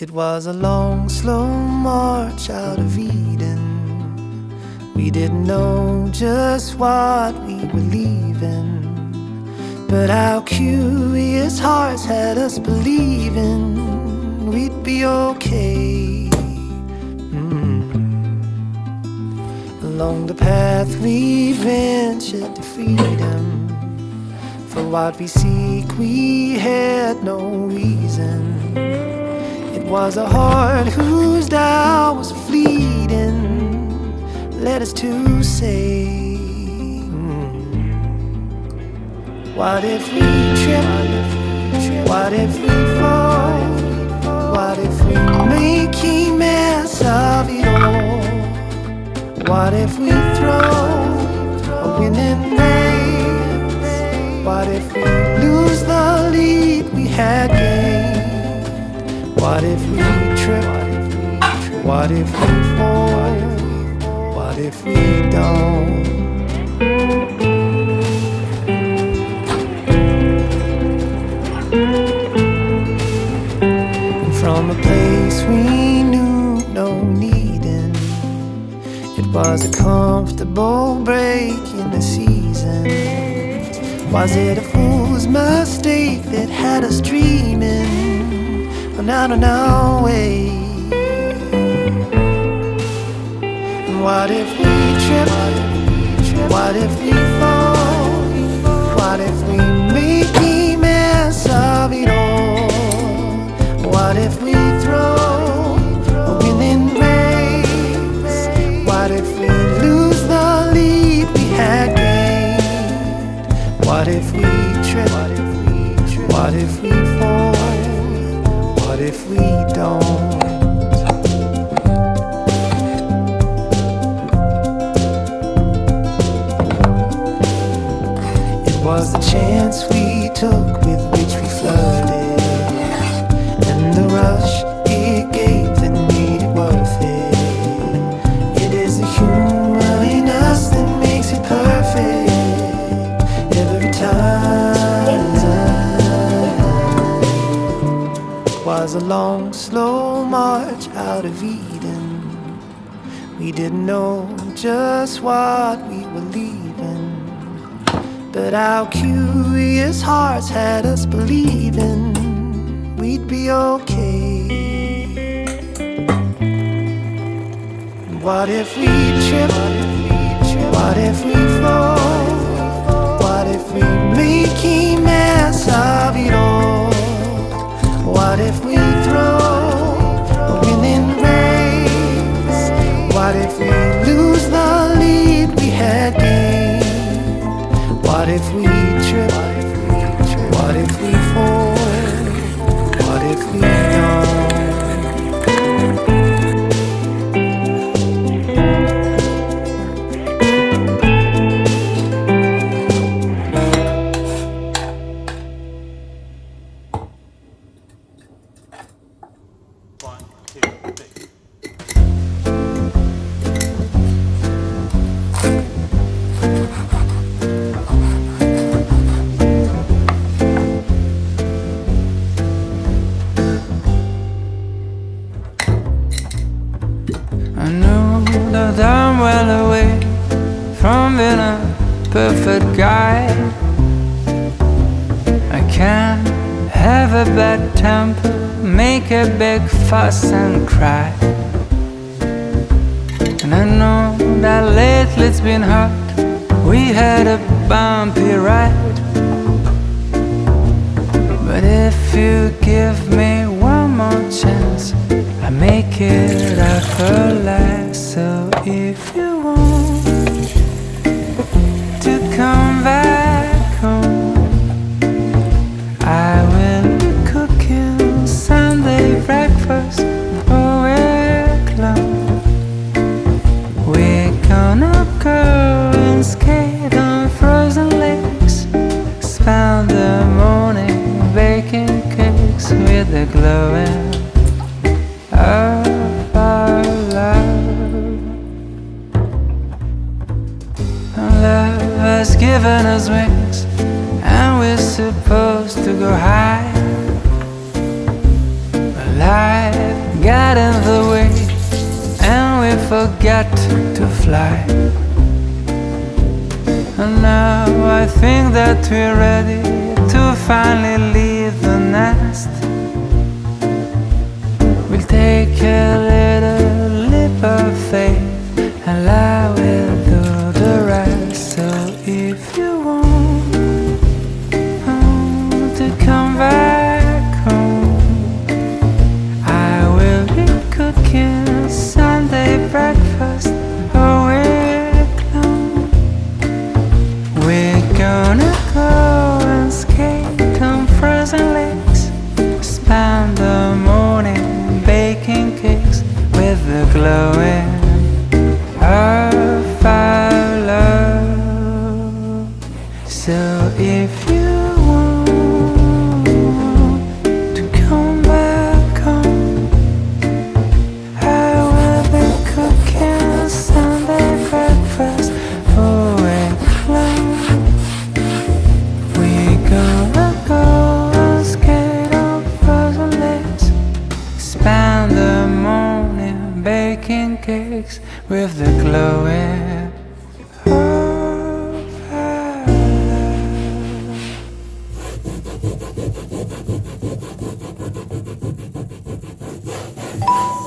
It was a long, slow march out of Eden. We didn't know just what we were leaving, but our curious hearts had us believing we'd be okay. Along the path we ventured to freedom. For what we seek we had no reason. It was a heart whose doubt was fleeting, led us to say, what if we trip? What if we fall? What if we make a mess of it all? What if we throw a winning race? What if we lose the lead we had gained? What if we trip? What if we fall? What if we don't? And from a place we knew no needing, it was a comfortable break in the season. Was it a fool's mistake that had us dreaming out on our way? And what if we trip? What if we fall? What if we make a mess of it all? What if we throw a winning race? What if we lose the lead we had gained? What if we trip? What if we fall? What if we don't? It was the chance we took with which we flirted, and the rush it gave that made it worth it. It is the humor in us that makes it perfect every time. It was a long, slow march out of Eden. We didn't know just what we were leaving, but our curious hearts had us believing we'd be okay. What if we trip? What if we fall? What if we make a mess of it all? What if we throw a winning race? What if we lose the lead we had gained? What if we trip? What if we fall? What if we don't? I know that I'm well away from being a perfect guy. I can't have a bad temper, make a big fuss and cry. And I know that lately it's been hard, we had a bumpy ride. But if you give me one more chance, I make it up for life. So if you want to come back home, I will be cooking Sunday breakfast all week long. We're gonna go and skate on frozen lakes, spend the morning baking cakes with the got in the way and we forgot to fly. And now I think that we're ready to finally leave the nest. We'll take a little leap of faith and I will do the rest. So if you want to come back home, I will be cooking Sunday breakfast all week long. We're gonna go and skate on frozen lakes, spend the morning baking cakes with the glowing of our love. So if you want to come back home, I will be cooking Sunday breakfast all week long. We're gonna go and skate on frozen lakes, spend the morning baking cakes with the glowing of our love.